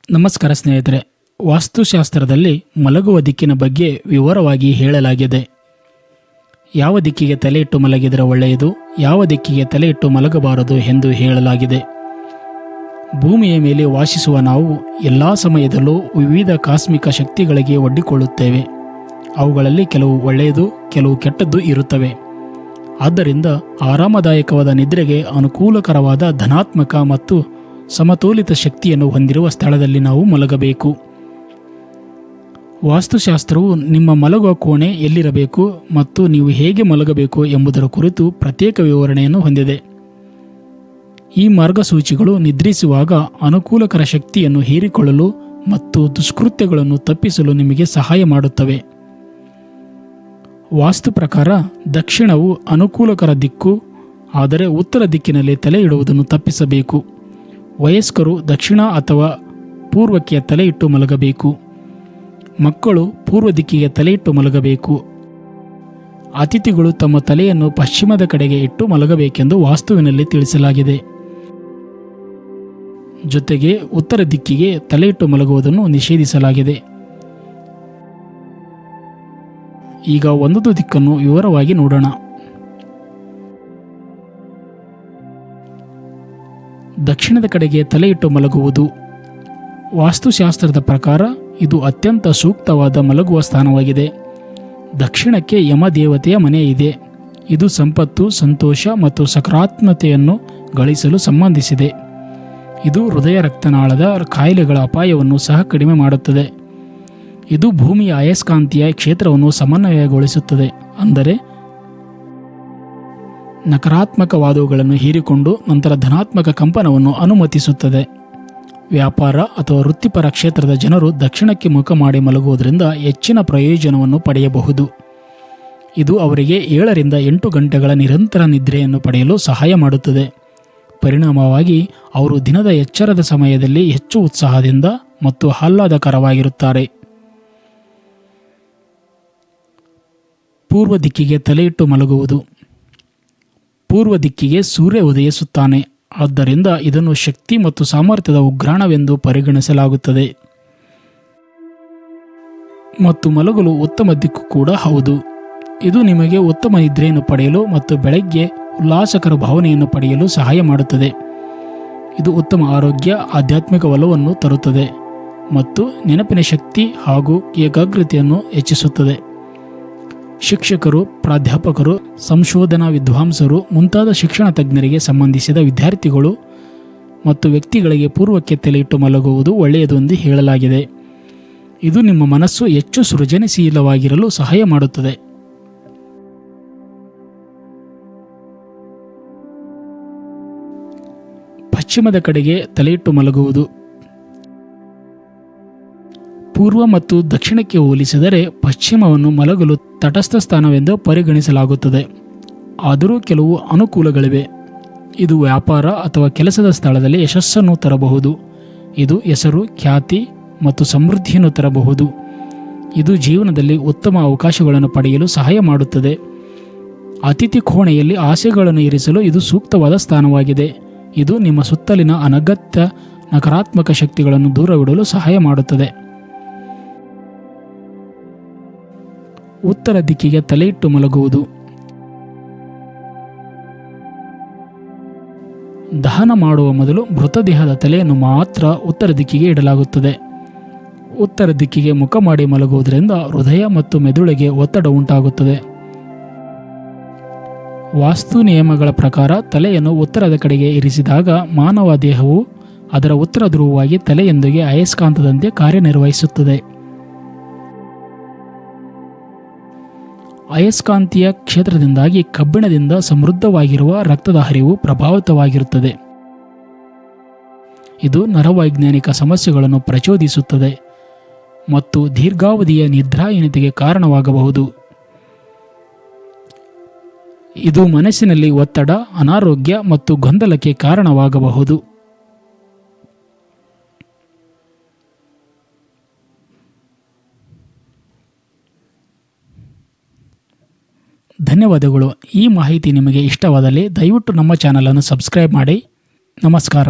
ನಮಸ್ಕಾರ ಸ್ನೇಹಿತರೆ. ವಾಸ್ತುಶಾಸ್ತ್ರದಲ್ಲಿ ಮಲಗುವ ದಿಕ್ಕಿನ ಬಗ್ಗೆ ವಿವರವಾಗಿ ಹೇಳಲಾಗಿದೆ. ಯಾವ ದಿಕ್ಕಿಗೆ ತಲೆ ಇಟ್ಟು ಮಲಗಿದರೆ ಒಳ್ಳೆಯದು, ಯಾವ ದಿಕ್ಕಿಗೆ ತಲೆ ಇಟ್ಟು ಮಲಗಬಾರದು ಎಂದು ಹೇಳಲಾಗಿದೆ. ಭೂಮಿಯ ಮೇಲೆ ವಾಸಿಸುವ ನಾವು ಎಲ್ಲ ಸಮಯದಲ್ಲೂ ವಿವಿಧ ಕಾಸ್ಮಿಕ ಶಕ್ತಿಗಳಿಗೆ ಒಡ್ಡಿಕೊಳ್ಳುತ್ತೇವೆ. ಅವುಗಳಲ್ಲಿ ಕೆಲವು ಒಳ್ಳೆಯದು, ಕೆಲವು ಕೆಟ್ಟದ್ದು ಇರುತ್ತವೆ. ಆದ್ದರಿಂದ ಆರಾಮದಾಯಕವಾದ ನಿದ್ರೆಗೆ ಅನುಕೂಲಕರವಾದ ಧನಾತ್ಮಕ ಮತ್ತು ಸಮತೋಲಿತ ಶಕ್ತಿಯನ್ನು ಹೊಂದಿರುವ ಸ್ಥಳದಲ್ಲಿ ನಾವು ಮಲಗಬೇಕು. ವಾಸ್ತುಶಾಸ್ತ್ರವು ನಿಮ್ಮ ಮಲಗುವ ಕೋಣೆ ಎಲ್ಲಿರಬೇಕು ಮತ್ತು ನೀವು ಹೇಗೆ ಮಲಗಬೇಕು ಎಂಬುದರ ಕುರಿತು ಪ್ರತ್ಯೇಕ ವಿವರಣೆಯನ್ನು ಹೊಂದಿದೆ. ಈ ಮಾರ್ಗಸೂಚಿಗಳು ನಿದ್ರಿಸುವಾಗ ಅನುಕೂಲಕರ ಶಕ್ತಿಯನ್ನು ಹೀರಿಕೊಳ್ಳಲು ಮತ್ತು ದುಷ್ಕೃತ್ಯಗಳನ್ನು ತಪ್ಪಿಸಲು ನಿಮಗೆ ಸಹಾಯ ಮಾಡುತ್ತವೆ. ವಾಸ್ತು ಪ್ರಕಾರ ದಕ್ಷಿಣವು ಅನುಕೂಲಕರ ದಿಕ್ಕು, ಆದರೆ ಉತ್ತರ ದಿಕ್ಕಿನಲ್ಲಿ ತಲೆ ಇಡುವುದನ್ನು ತಪ್ಪಿಸಬೇಕು. ವಯಸ್ಕರು ದಕ್ಷಿಣ ಅಥವಾ ಪೂರ್ವಕ್ಕೆ ತಲೆ ಇಟ್ಟು ಮಲಗಬೇಕು. ಮಕ್ಕಳು ಪೂರ್ವ ದಿಕ್ಕಿಗೆ ತಲೆ ಇಟ್ಟು ಮಲಗಬೇಕು. ಅತಿಥಿಗಳು ತಮ್ಮ ತಲೆಯನ್ನು ಪಶ್ಚಿಮದ ಕಡೆಗೆ ಇಟ್ಟು ಮಲಗಬೇಕೆಂದು ವಾಸ್ತುವಿನಲ್ಲಿ ತಿಳಿಸಲಾಗಿದೆ. ಜೊತೆಗೆ ಉತ್ತರ ದಿಕ್ಕಿಗೆ ತಲೆ ಇಟ್ಟು ಮಲಗುವುದನ್ನು ನಿಷೇಧಿಸಲಾಗಿದೆ. ಈಗ ಒಂದೊಂದು ದಿಕ್ಕನ್ನು ವಿವರವಾಗಿ ನೋಡೋಣ. ದಕ್ಷಿಣದ ಕಡೆಗೆ ತಲೆ ಇಟ್ಟು ಮಲಗುವುದು. ವಾಸ್ತುಶಾಸ್ತ್ರದ ಪ್ರಕಾರ ಇದು ಅತ್ಯಂತ ಸೂಕ್ತವಾದ ಮಲಗುವ ಸ್ಥಾನವಾಗಿದೆ. ದಕ್ಷಿಣಕ್ಕೆ ಯಮದೇವತೆಯ ಮನೆ ಇದೆ. ಇದು ಸಂಪತ್ತು, ಸಂತೋಷ ಮತ್ತು ಸಕಾರಾತ್ಮಕತೆಯನ್ನು ಗಳಿಸಲು ಸಂಬಂಧಿಸಿದೆ. ಇದು ಹೃದಯ ರಕ್ತನಾಳದ ಕಾಯಿಲೆಗಳ ಅಪಾಯವನ್ನು ಸಹ ಕಡಿಮೆ ಮಾಡುತ್ತದೆ. ಇದು ಭೂಮಿಯ ಅಯಸ್ಕಾಂತೀಯ ಕ್ಷೇತ್ರವನ್ನು ಸಮನ್ವಯಗೊಳಿಸುತ್ತದೆ, ಅಂದರೆ ನಕಾರಾತ್ಮಕವಾದವುಗಳನ್ನು ಹೀರಿಕೊಂಡು ನಂತರ ಧನಾತ್ಮಕ ಕಂಪನವನ್ನು ಅನುಮತಿಸುತ್ತದೆ. ವ್ಯಾಪಾರ ಅಥವಾ ವೃತ್ತಿಪರ ಕ್ಷೇತ್ರದ ಜನರು ದಕ್ಷಿಣಕ್ಕೆ ಮುಖ ಮಾಡಿ ಮಲಗುವುದರಿಂದ ಹೆಚ್ಚಿನ ಪ್ರಯೋಜನವನ್ನು ಪಡೆಯಬಹುದು. ಇದು ಅವರಿಗೆ 7 ರಿಂದ 8 ಗಂಟೆಗಳ ನಿರಂತರ ನಿದ್ರೆಯನ್ನು ಪಡೆಯಲು ಸಹಾಯ ಮಾಡುತ್ತದೆ. ಪರಿಣಾಮವಾಗಿ ಅವರು ದಿನದ ಎಚ್ಚರದ ಸಮಯದಲ್ಲಿ ಹೆಚ್ಚು ಉತ್ಸಾಹದಿಂದ ಮತ್ತು ಆಹ್ಲಾದಕರವಾಗಿರುತ್ತಾರೆ. ಪೂರ್ವ ದಿಕ್ಕಿಗೆ ತಲೆ ಇಟ್ಟು ಮಲಗುವುದು. ಪೂರ್ವ ದಿಕ್ಕಿಗೆ ಸೂರ್ಯ ಉದಯಿಸುತ್ತಾನೆ, ಆದ್ದರಿಂದ ಇದನ್ನು ಶಕ್ತಿ ಮತ್ತು ಸಾಮರ್ಥ್ಯದ ಉಗ್ರಾಣವೆಂದು ಪರಿಗಣಿಸಲಾಗುತ್ತದೆ ಮತ್ತು ಮಲಗಲು ಉತ್ತಮ ದಿಕ್ಕು ಕೂಡ ಹೌದು. ಇದು ನಿಮಗೆ ಉತ್ತಮ ನಿದ್ರೆಯನ್ನು ಪಡೆಯಲು ಮತ್ತು ಬೆಳಗ್ಗೆ ಉಲ್ಲಾಸಕರ ಭಾವನೆಯನ್ನು ಪಡೆಯಲು ಸಹಾಯ ಮಾಡುತ್ತದೆ. ಇದು ಉತ್ತಮ ಆರೋಗ್ಯ, ಆಧ್ಯಾತ್ಮಿಕ ಒಲವನ್ನು ತರುತ್ತದೆ ಮತ್ತು ನೆನಪಿನ ಶಕ್ತಿ ಹಾಗೂ ಏಕಾಗ್ರತೆಯನ್ನು ಹೆಚ್ಚಿಸುತ್ತದೆ. ಶಿಕ್ಷಕರು, ಪ್ರಾಧ್ಯಾಪಕರು, ಸಂಶೋಧನಾ ವಿದ್ವಾಂಸರು ಮುಂತಾದ ಶಿಕ್ಷಣ ತಜ್ಞರಿಗೆ ಸಂಬಂಧಿಸಿದ ವಿದ್ಯಾರ್ಥಿಗಳು ಮತ್ತು ವ್ಯಕ್ತಿಗಳಿಗೆ ಪೂರ್ವಕ್ಕೆ ತಲೆ ಇಟ್ಟು ಮಲಗುವುದು ಒಳ್ಳೆಯದು ಎಂದು ಹೇಳಲಾಗಿದೆ. ಇದು ನಿಮ್ಮ ಮನಸ್ಸು ಹೆಚ್ಚು ಸೃಜನಶೀಲವಾಗಿರಲು ಸಹಾಯ ಮಾಡುತ್ತದೆ. ಪಶ್ಚಿಮದ ಕಡೆಗೆ ತಲೆ ಇಟ್ಟು ಮಲಗುವುದು. ಪೂರ್ವ ಮತ್ತು ದಕ್ಷಿಣಕ್ಕೆ ಹೋಲಿಸಿದರೆ ಪಶ್ಚಿಮವನ್ನು ಮಲಗಲು ತಟಸ್ಥ ಸ್ಥಾನವೆಂದು ಪರಿಗಣಿಸಲಾಗುತ್ತದೆ. ಆದರೂ ಕೆಲವು ಅನುಕೂಲಗಳಿವೆ. ಇದು ವ್ಯಾಪಾರ ಅಥವಾ ಕೆಲಸದ ಸ್ಥಳದಲ್ಲಿ ಯಶಸ್ಸನ್ನು ತರಬಹುದು. ಇದು ಹೆಸರು, ಖ್ಯಾತಿ ಮತ್ತು ಸಮೃದ್ಧಿಯನ್ನು ತರಬಹುದು. ಇದು ಜೀವನದಲ್ಲಿ ಉತ್ತಮ ಅವಕಾಶಗಳನ್ನು ಪಡೆಯಲು ಸಹಾಯ ಮಾಡುತ್ತದೆ. ಅತಿಥಿ ಕೋಣೆಯಲ್ಲಿ ಆಸೆಗಳನ್ನು ಇರಿಸಲು ಇದು ಸೂಕ್ತವಾದ ಸ್ಥಾನವಾಗಿದೆ. ಇದು ನಿಮ್ಮ ಸುತ್ತಲಿನ ಅನಗತ್ಯ ನಕಾರಾತ್ಮಕ ಶಕ್ತಿಗಳನ್ನು ದೂರವಿಡಲು ಸಹಾಯ ಮಾಡುತ್ತದೆ. ಉತ್ತರ ದಿಕ್ಕಿಗೆ ತಲೆ ಇಟ್ಟು ಮಲಗುವುದು. ದಹನ ಮಾಡುವ ಮೊದಲು ಮೃತದೇಹದ ತಲೆಯನ್ನು ಮಾತ್ರ ಉತ್ತರ ದಿಕ್ಕಿಗೆ ಇಡಲಾಗುತ್ತದೆ. ಉತ್ತರ ದಿಕ್ಕಿಗೆ ಮುಖ ಮಾಡಿ ಮಲಗುವುದರಿಂದ ಹೃದಯ ಮತ್ತು ಮೆದುಳಿಗೆ ಒತ್ತಡ ಉಂಟಾಗುತ್ತದೆ. ವಾಸ್ತು ನಿಯಮಗಳ ಪ್ರಕಾರ ತಲೆಯನ್ನು ಉತ್ತರದ ಕಡೆಗೆ ಇರಿಸಿದಾಗ ಮಾನವ ದೇಹವು ಅದರ ಉತ್ತರ ಧ್ರುವವಾಗಿ ತಲೆಯೊಂದಿಗೆ ಅಯಸ್ಕಾಂತದಂತೆ ಕಾರ್ಯನಿರ್ವಹಿಸುತ್ತದೆ. ಅಯಸ್ಕಾಂತೀಯ ಕ್ಷೇತ್ರದಿಂದಾಗಿ ಕಬ್ಬಿಣದಿಂದ ಸಮೃದ್ಧವಾಗಿರುವ ರಕ್ತದ ಹರಿವು ಪ್ರಭಾವಿತವಾಗಿರುತ್ತದೆ. ಇದು ನರವೈಜ್ಞಾನಿಕ ಸಮಸ್ಯೆಗಳನ್ನು ಪ್ರಚೋದಿಸುತ್ತದೆ ಮತ್ತು ದೀರ್ಘಾವಧಿಯ ನಿದ್ರಾಹೀನತೆಗೆ ಕಾರಣವಾಗಬಹುದು. ಇದು ಮನಸ್ಸಿನಲ್ಲಿ ಒತ್ತಡ, ಅನಾರೋಗ್ಯ ಮತ್ತು ಗೊಂದಲಕ್ಕೆ ಕಾರಣವಾಗಬಹುದು. ಧನ್ಯವಾದಗಳು. ಈ ಮಾಹಿತಿ ನಿಮಗೆ ಇಷ್ಟವಾದಲ್ಲಿ ದಯವಿಟ್ಟು ನಮ್ಮ ಚಾನಲನ್ನು ಸಬ್ಸ್ಕ್ರೈಬ್ ಮಾಡಿ. ನಮಸ್ಕಾರ.